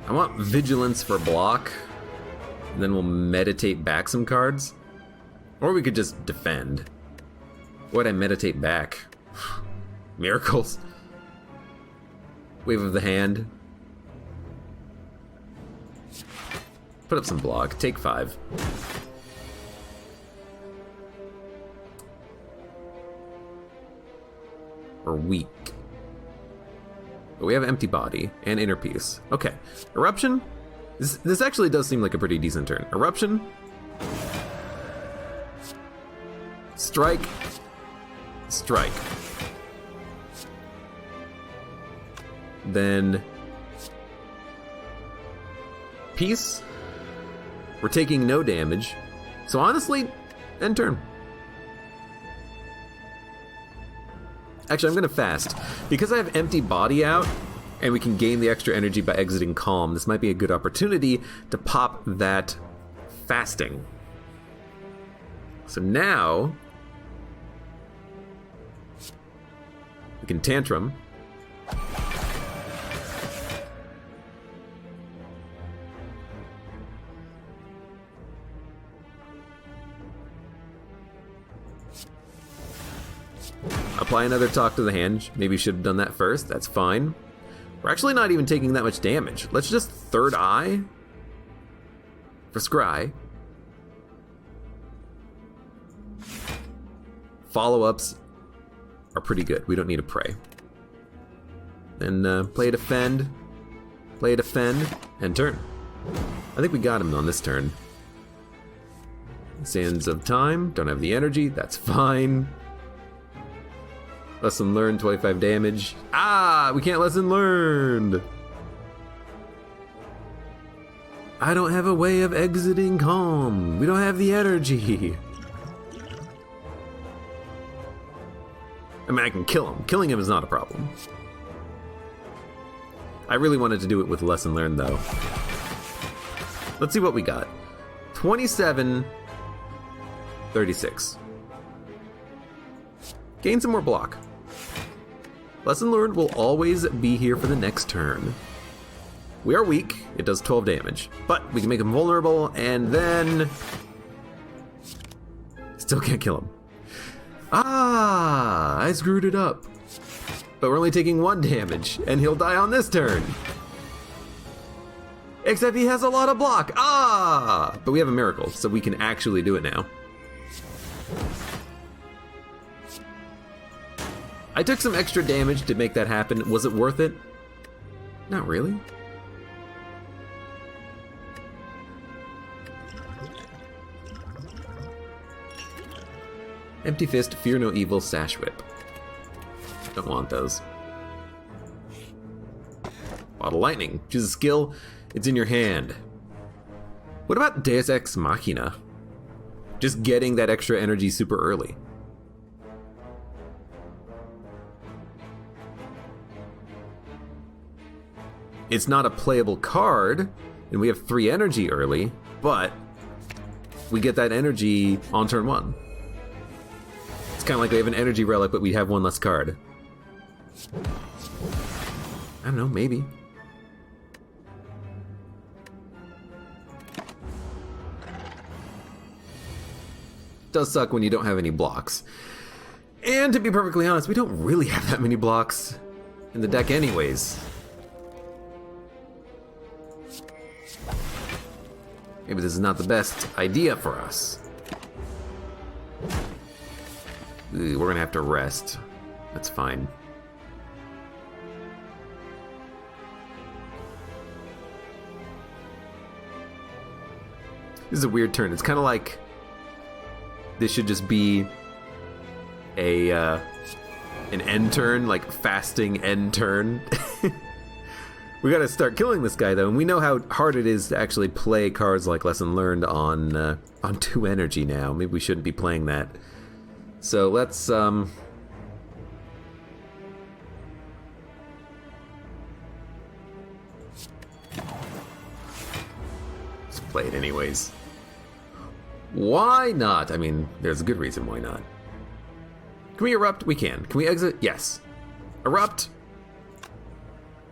I want Vigilance for block, and then we'll meditate back some cards. Or we could just defend. What'd I meditate back? Miracles. Wave of the Hand. Put up some block. Take 5. We're weak. But we have Empty Body and Inner Peace. Okay. Eruption? This actually does seem like a pretty decent turn. Eruption. Strike. Strike. Then... Peace. We're taking no damage. So honestly, end turn. Actually, I'm gonna fast. Because I have Empty Body out, and we can gain the extra energy by exiting Calm, this might be a good opportunity to pop that fasting. So now, we can Tantrum. Apply another Talk to the Hand. Maybe should have done that first. That's fine. We're actually not even taking that much damage. Let's just Third Eye for Scry. Follow-ups are pretty good. We don't need to pray. Then play a Defend. Play a Defend. And turn. I think we got him on this turn. Sands of Time. Don't have the energy. That's fine. Lesson learned, 25 damage. Ah, we can't lesson learned. I don't have a way of exiting Calm. We don't have the energy. I mean, I can kill him. Killing him is not a problem. I really wanted to do it with lesson learned, though. Let's see what we got. 27, 36. Gain some more block. Lesson learned will always be here for the next turn. We are weak. It does 12 damage. But we can make him vulnerable, and then... Still can't kill him. Ah! I screwed it up. But we're only taking 1 damage, and he'll die on this turn. Except he has a lot of block. Ah! But we have a miracle, so we can actually do it now. I took some extra damage to make that happen. Was it worth it? Not really. Empty Fist, Fear No Evil, Sash Whip. Don't want those. Bottle Lightning. Choose a skill. It's in your hand. What about Deus Ex Machina? Just getting that extra energy super early. It's not a playable card, and we have 3 energy early, but we get that energy on turn 1. It's kind of like we have an energy relic, but we have 1 less card. I don't know, maybe. Does suck when you don't have any blocks. And to be perfectly honest, we don't really have that many blocks in the deck anyways. Maybe this is not the best idea for us. We're gonna have to rest. That's fine. This is a weird turn. It's kind of like this should just be a an end turn, like fasting end turn. We gotta start killing this guy though, and we know how hard it is to actually play cards like Lesson Learned on 2 energy now. Maybe we shouldn't be playing that. So let's play it anyways. Why not? I mean, there's a good reason why not. Can we erupt? We can. Can we exit? Yes. Erupt.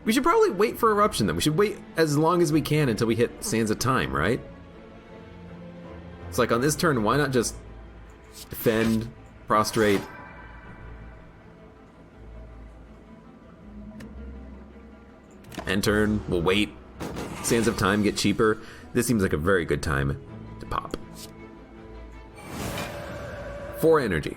We should probably wait for eruption then. We should wait as long as we can until we hit Sands of Time, right? It's like on this turn, why not just defend, prostrate? End turn, we'll wait. Sands of Time get cheaper. This seems like a very good time to pop. 4 energy.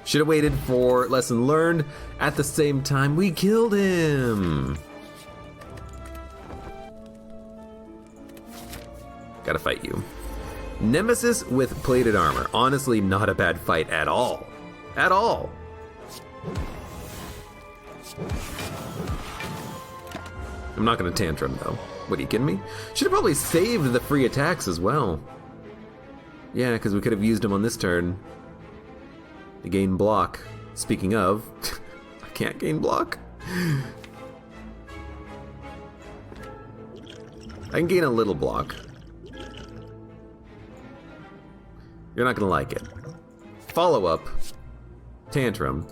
Should have waited for Lesson Learned. At the same time, we killed him. Gotta fight you. Nemesis with plated armor. Honestly, not a bad fight at all. At all. I'm not gonna tantrum though. What, are you kidding me? Should have probably saved the free attacks as well. Yeah, because we could have used them on this turn to gain block. Speaking of, I can't gain block. I can gain a little block. You're not gonna like it. Follow up. Tantrum.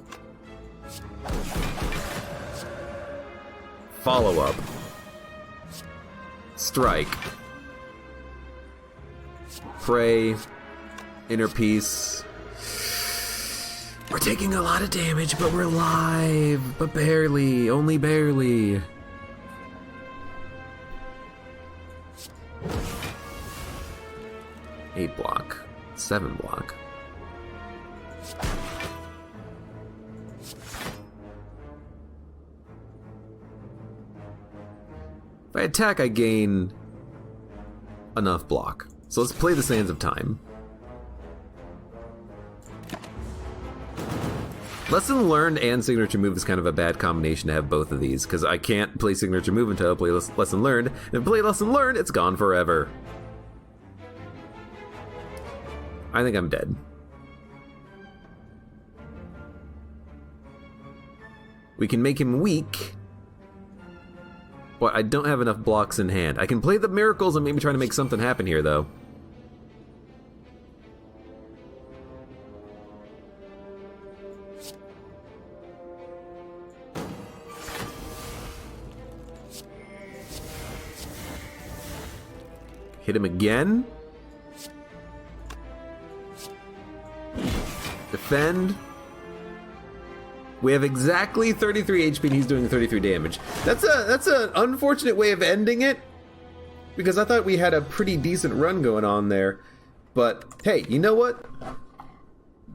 Follow up. Strike. Pray. Inner peace. We're taking a lot of damage, but we're alive. But barely. Only barely. Eight block. 7 block. If I attack, I gain enough block. So let's play the Sands of Time. Lesson Learned and Signature Move is kind of a bad combination to have both of these, because I can't play Signature Move until I play Lesson Learned, and if I play Lesson Learned, it's gone forever. I think I'm dead. We can make him weak, but I don't have enough blocks in hand. I can play the miracles and maybe try to make something happen here, though. Hit him again. Defend. We have exactly 33 HP and he's doing 33 damage. That's an unfortunate way of ending it, because I thought we had a pretty decent run going on there. But hey, you know what?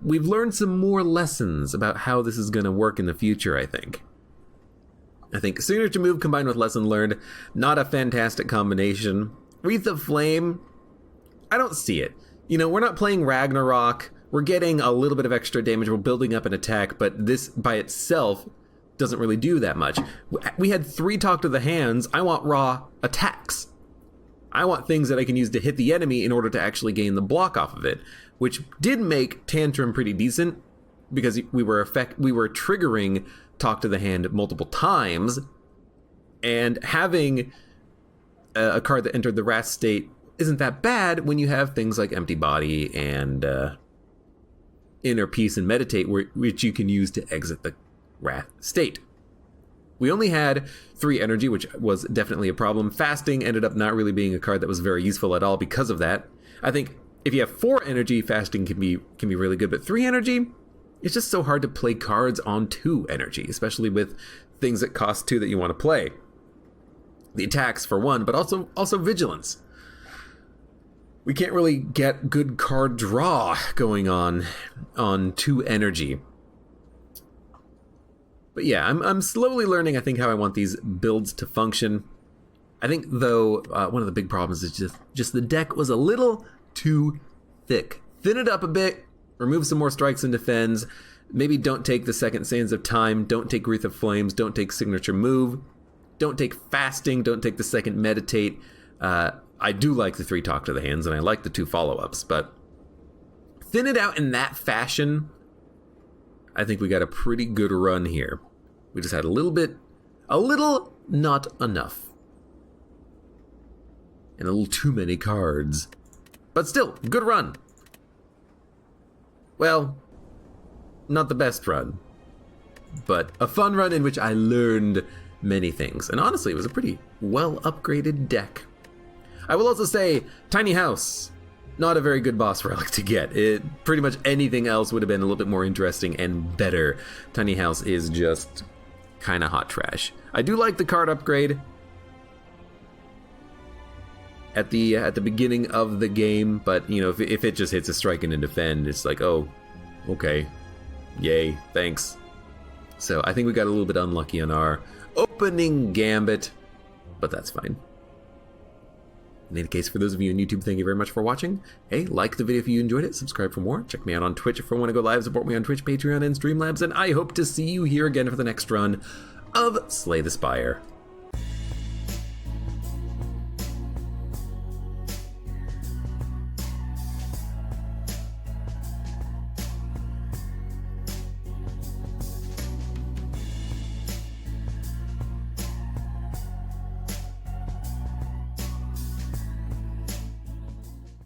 We've learned some more lessons about how this is going to work in the future, I think. I think Signature Move combined with Lesson Learned, not a fantastic combination. Wreath of Flame, I don't see it. You know, we're not playing Ragnarok. We're getting a little bit of extra damage. We're building up an attack, but this by itself doesn't really do that much. We had 3 Talk to the Hands. I want raw attacks. I want things that I can use to hit the enemy in order to actually gain the block off of it, which did make Tantrum pretty decent because we were triggering Talk to the Hand multiple times, and having a card that entered the Wrath state isn't that bad when you have things like Empty Body and Inner Peace and Meditate, which you can use to exit the Wrath state. We only had 3 energy, which was definitely a problem. Fasting ended up not really being a card that was very useful at all because of that. I think if you have 4 energy, fasting can be really good, but 3 energy, it's just so hard to play cards on 2 energy, especially with things that cost 2 that you want to play. The attacks for 1, but also vigilance. We can't really get good card draw going on 2 energy. But yeah, I'm slowly learning, I think, how I want these builds to function. I think, though, one of the big problems is just the deck was a little too thick. Thin it up a bit, remove some more strikes and defends. Maybe don't take the second Sands of Time, don't take Wreath of Flames, don't take Signature Move, don't take Fasting, don't take the second Meditate. I do like the 3 Talk to the Hands, and I like the 2 follow-ups, but thin it out in that fashion, I think we got a pretty good run here. We just had a little not enough. And a little too many cards. But still, good run. Well, not the best run, but a fun run in which I learned many things. And honestly, it was a pretty well upgraded deck. I will also say, Tiny House, not a very good boss relic to get. Pretty much anything else would have been a little bit more interesting and better. Tiny House is just kind of hot trash. I do like the card upgrade at the beginning of the game, but you know, if it just hits a strike and a defend, it's like, oh, okay, yay, thanks. So I think we got a little bit unlucky on our opening gambit, but that's fine. In any case, for those of you on YouTube, thank you very much for watching. Hey, like the video if you enjoyed it, subscribe for more, check me out on Twitch if you want to go live, support me on Twitch, Patreon, and Streamlabs, and I hope to see you here again for the next run of Slay the Spire.